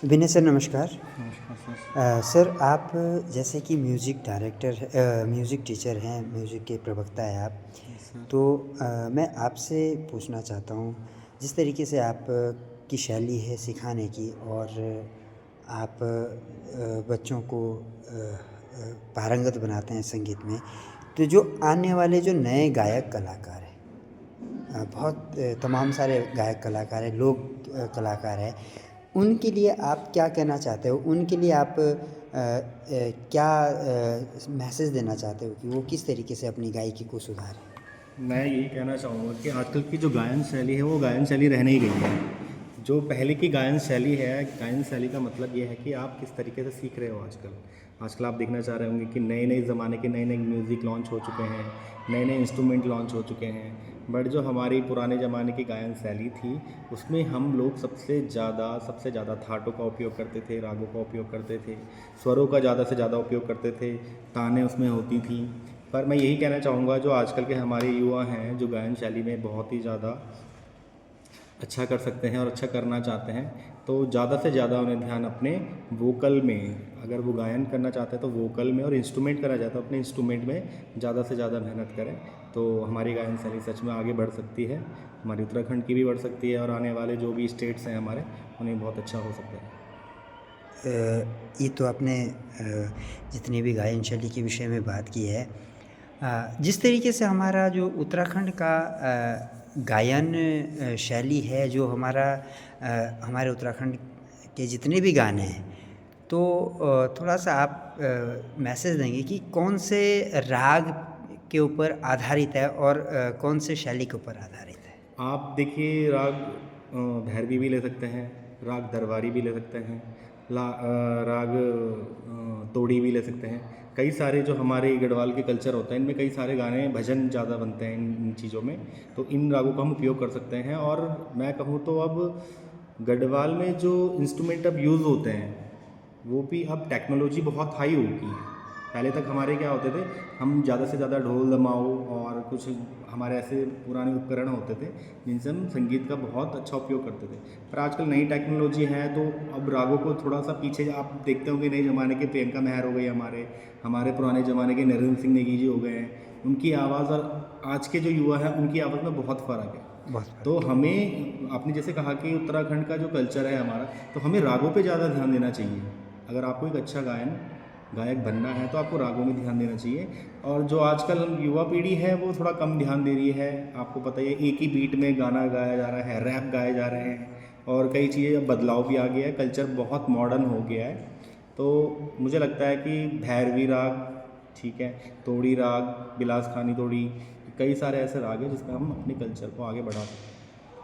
विनय sir नमस्कार। नमस्कार sir. Sir आप जैसे कि म्यूज़िक डायरेक्टर म्यूज़िक टीचर हैं, म्यूज़िक के प्रवक्ता हैं आप। Yes sir. तो मैं आपसे पूछना चाहता हूँ, जिस तरीके से आप की शैली है सिखाने की और आप बच्चों को पारंगत बनाते हैं संगीत में, तो जो आने वाले जो नए गायक कलाकार हैं, बहुत तमाम सारे गायक कलाकार हैं, लोक कलाकार हैं, उनके लिए आप क्या कहना चाहते हो? उनके लिए आप क्या मैसेज देना चाहते हो कि वो किस तरीके से अपनी गायकी को सुधारें? मैं यही कहना चाहूँगा कि आजकल की जो गायन शैली है वो गायन शैली रह नहीं गई है। जो पहले की गायन शैली है, गायन शैली का मतलब ये है कि आप किस तरीके से सीख रहे हो आजकल। आजकल आप देखना चाह रहे होंगे कि नए-नए ज़माने के नए-नए म्यूज़िक लॉन्च हो चुके हैं, नए-नए इंस्ट्रूमेंट लॉन्च हो चुके हैं। बट जो हमारी पुराने ज़माने की गायन शैली थी, उसमें हम लोग सबसे ज़्यादा थाटों का उपयोग करते थे, रागों का उपयोग करते थे, स्वरों का ज़्यादा से ज़्यादा उपयोग करते थे, तानें उसमें होती थी। पर मैं यही कहना चाहूँगा जो आजकल के हमारे युवा हैं जो गायन शैली में बहुत ही ज़्यादा अच्छा कर सकते हैं और अच्छा करना चाहते हैं, तो ज़्यादा से ज़्यादा उन्हें ध्यान अपने वोकल में, अगर वो गायन करना चाहते हैं तो वोकल में, और इंस्ट्रूमेंट करना चाहते हैं अपने इंस्ट्रूमेंट में ज़्यादा से ज़्यादा मेहनत करें। तो हमारी गायन शैली सच में आगे बढ़ सकती है, हमारी उत्तराखंड की भी बढ़ सकती है और आने वाले जो भी स्टेट्स हैं हमारे, उन्हें बहुत अच्छा हो सकता है। ये तो आपने जितनी भी गायन शैली के विषय में बात की है, जिस तरीके से हमारा जो उत्तराखंड का गायन शैली है, जो हमारे उत्तराखंड के जितने भी गाने हैं, तो थोड़ा-सा आप मैसेज देंगे कि कौन से राग के ऊपर आधारित है और कौन से शैली के ऊपर आधारित है? आप देखिए राग भैरवी भी ले सकते हैं, राग दरबारी भी ले सकते हैं, राग तोड़ी भी ले सकते हैं। कई सारे जो हमारे गढ़वाल के कल्चर होता है इनमें कई सारे गाने भजन ज़्यादा बनते हैं इन चीज़ों में, तो इन रागों का हम उपयोग कर सकते हैं। और मैं कहूँ तो अब गढ़वाल में जो इंस्ट्रूमेंट अब यूज़ होते हैं वो भी अब टेक्नोलॉजी बहुत हाई हो गई है। पहले तक हमारे क्या होते थे, हम ज़्यादा से ज़्यादा ढोल दमाऊ और कुछ हमारे ऐसे पुराने उपकरण होते थे जिनसे हम संगीत का बहुत अच्छा उपयोग करते थे। पर आजकल नई टेक्नोलॉजी है तो अब रागों को थोड़ा सा पीछे, आप देखते होंगे नए ज़माने के प्रियंका महर हो गई, हमारे हमारे पुराने ज़माने के नरेंद्र सिंह नेगी जी हो गए हैं, उनकी आवाज़ और आज के जो युवा हैं उनकी आवाज़ में बहुत फ़र्क है। बहुत तो फ़र्क है। हमें, आपने जैसे कहा कि उत्तराखंड का जो कल्चर है हमारा, तो हमें रागों पे ज़्यादा ध्यान देना चाहिए। अगर आपको एक अच्छा गायक बनना है तो आपको रागों में ध्यान देना चाहिए। और जो आजकल युवा पीढ़ी है वो थोड़ा कम ध्यान दे रही है। आपको पता ही है एक ही बीट में गाना गाया जा रहा है, रैप गाए जा रहे हैं और कई चीज़ें, अब बदलाव भी आ गया है, कल्चर बहुत मॉडर्न हो गया है। तो मुझे लगता है कि भैरवी राग, ठीक है, तोड़ी राग, बिलास खानी तोड़ी, कई सारे ऐसे राग हैं जिसमें हम अपने कल्चर को आगे बढ़ा सकते हैं।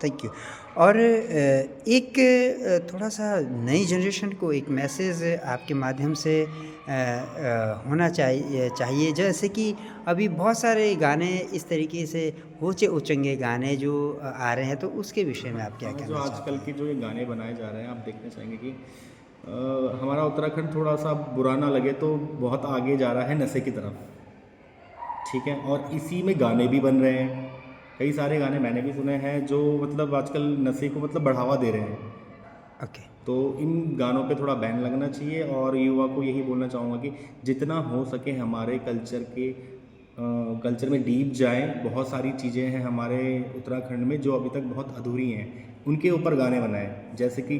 Thank you. और एक थोड़ा-सा नई जनरेशन को एक मैसेज आपके माध्यम से होना चाहिए जैसे कि अभी बहुत सारे गाने इस तरीके से होचे उचंगे गाने जो आ रहे हैं, तो उसके विषय में आप क्या हाँ, जो कहना चाहते आजकल के हैं? जो ये गाने बनाए जा रहे हैं, आप देखना चाहेंगे कि हमारा उत्तराखंड थोड़ा सा बुरा ना लगे तो बहुत आगे जा रहा है नशे की तरफ, ठीक है, और इसी में गाने भी बन रहे हैं। कई सारे गाने मैंने भी सुने हैं जो मतलब आजकल नशे को मतलब बढ़ावा दे रहे हैं। ओके। तो इन गानों पे थोड़ा बैन लगना चाहिए और युवा को यही बोलना चाहूँगा कि जितना हो सके हमारे कल्चर में डीप जाएं। बहुत सारी चीज़ें हैं हमारे उत्तराखंड में जो अभी तक बहुत अधूरी हैं, उनके ऊपर गाने बनाएं, जैसे कि